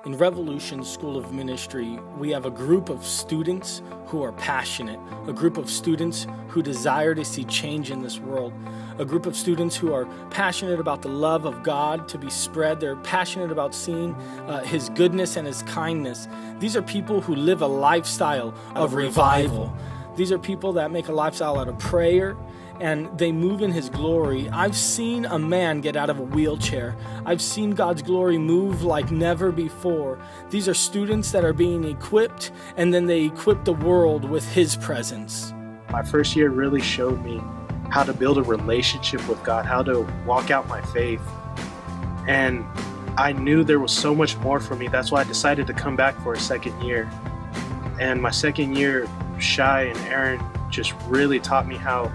In Revolution School of Ministry, we have a group of students who are passionate, a group of students who desire to see change in this world, a group of students who are passionate about the love of God to be spread. They're passionate about seeing His goodness and His kindness. These are people who live a lifestyle of revival. These are people that make a lifestyle out of prayer, and they move in His glory. I've seen a man get out of a wheelchair. I've seen God's glory move like never before. These are students that are being equipped, and then they equip the world with His presence. My first year really showed me how to build a relationship with God, how to walk out my faith. And I knew there was so much more for me. That's why I decided to come back for a second year. And my second year, Shai and Aaron just really taught me how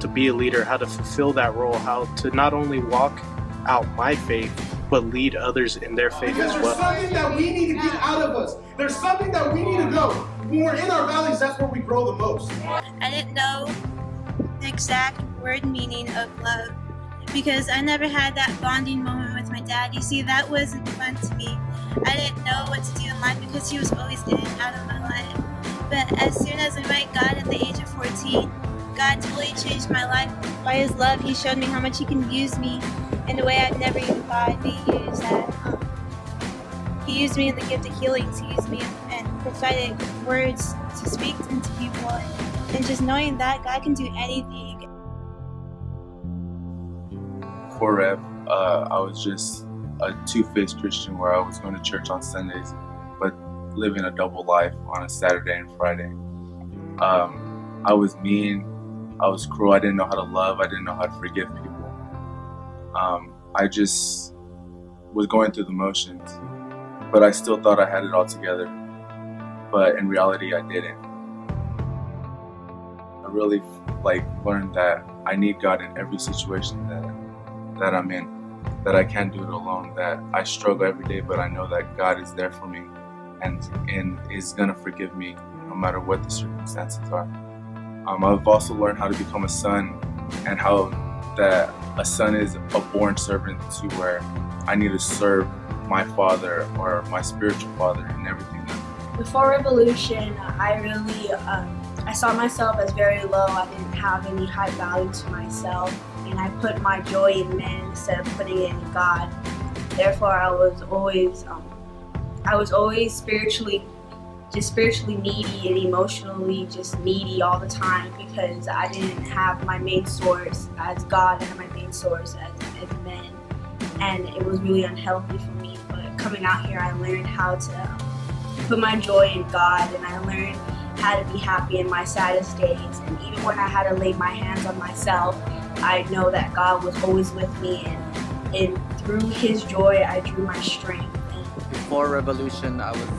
to be a leader, how to fulfill that role, how to not only walk out my faith, but lead others in their faith as well. There's something that we need to get out of us. There's something that we need to go. When we're in our valleys, that's where we grow the most. I didn't know the exact word meaning of love because I never had that bonding moment with my dad. You see, that wasn't fun to me. I didn't know what to do in life because he was always in and out of my life. But as soon as I met God at the age of 14, God totally changed my life. By His love, He showed me how much He can use me in a way I've never even thought I'd be used at. He used me in the gift of healing, to use me in prophetic words to speak into people, and just knowing that God can do anything. Before Rev, I was just a two-faced Christian where I was going to church on Sundays, but living a double life on a Saturday and Friday. I was mean. I was cruel. I didn't know how to love. I didn't know how to forgive people. I just was going through the motions, but I still thought I had it all together. But in reality, I didn't. I really learned that I need God in every situation that I'm in, that I can't do it alone, that I struggle every day, but I know that God is there for me and is gonna forgive me no matter what the circumstances are. I've also learned how to become a son, and how that a son is a born servant, to where I need to serve my father or my spiritual father in everything. Before Revolution, I saw myself as very low. I didn't have any high value to myself, and I put my joy in men instead of putting it in God. Therefore, I was always spiritually needy and emotionally just needy all the time, because I didn't have my main source as God. I had my main source as men, and it was really unhealthy for me. But coming out here, I learned how to put my joy in God, and I learned how to be happy in my saddest days. And even when I had to lay my hands on myself, I know that God was always with me, and through His joy, I drew my strength. Before Revolution, I was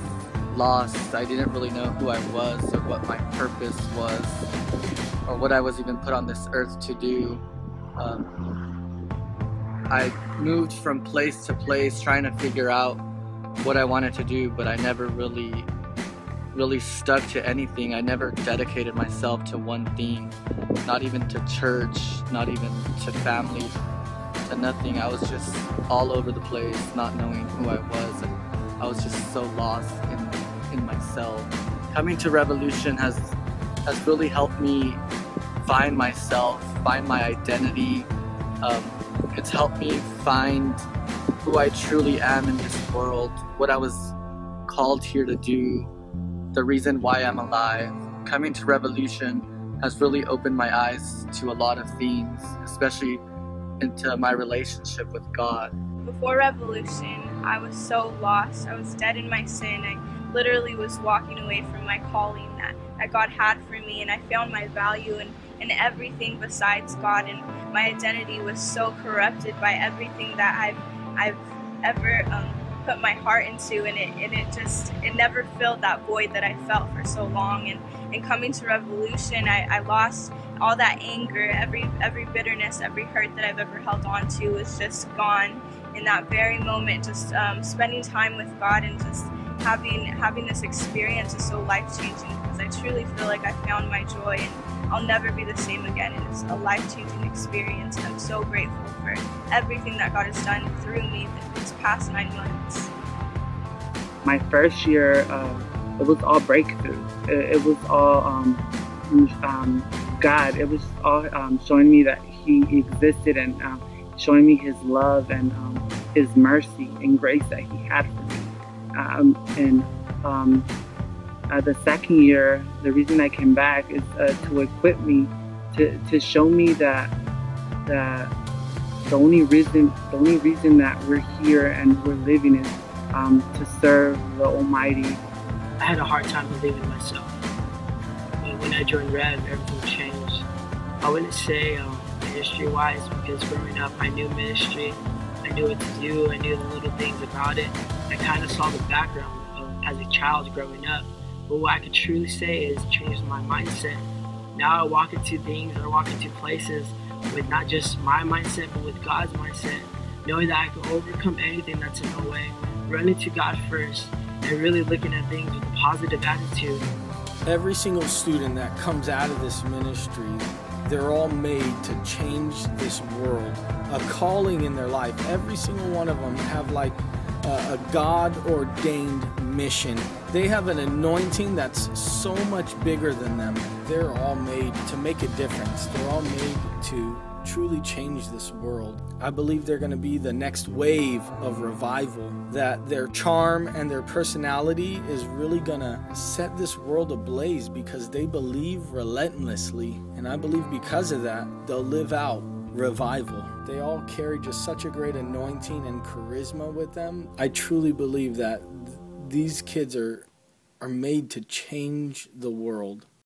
lost. I didn't really know who I was or what my purpose was or what I was even put on this earth to do. I moved from place to place trying to figure out what I wanted to do, but I never really stuck to anything. I never dedicated myself to one thing, not even to church, not even to family, to nothing. I was just all over the place, not knowing who I was, and I was just so lost in myself. Coming to Revolution has really helped me find myself, find my identity. It's helped me find who I truly am in this world, what I was called here to do, the reason why I'm alive. Coming to Revolution has really opened my eyes to a lot of things, especially into my relationship with God. Before Revolution, I was so lost. I was dead in my sin. I literally was walking away from my calling that God had for me, and I found my value in everything besides God, and my identity was so corrupted by everything that I've ever put my heart into, and it never filled that void that I felt for so long. And coming to Revolution, I lost all that anger, every bitterness, every hurt that I've ever held on to was just gone in that very moment. Just spending time with God and just having this experience is so life-changing, because I truly feel like I found my joy, and I'll never be the same again. It is a life-changing experience, and I'm so grateful for everything that God has done through me these past 9 months. My first year, it was all breakthrough. It was all God. It was all showing me that He existed and showing me His love and His mercy and grace that He had for me. The second year, the reason I came back is to equip me to show me that the only reason that we're here and we're living is to serve the Almighty. I had a hard time believing myself. But when I joined Rev, everything changed. I wouldn't say ministry-wise, because growing up I knew ministry, I knew what to do, I knew the little things about it. I kind of saw the background as a child growing up. But what I could truly say is it changed my mindset. Now I walk into things, I walk into places with not just my mindset, but with God's mindset, knowing that I can overcome anything that's in my way, running to God first, and really looking at things with a positive attitude. Every single student that comes out of this ministry, they're all made to change this world, a calling in their life. Every single one of them have like a God-ordained mission. They have an anointing that's so much bigger than them. They're all made to make a difference. They're all made to truly change this world. I believe they're going to be the next wave of revival, that their charm and their personality is really going to set this world ablaze because they believe relentlessly. And I believe because of that, they'll live out revival. They all carry just such a great anointing and charisma with them. I truly believe that these kids are made to change the world.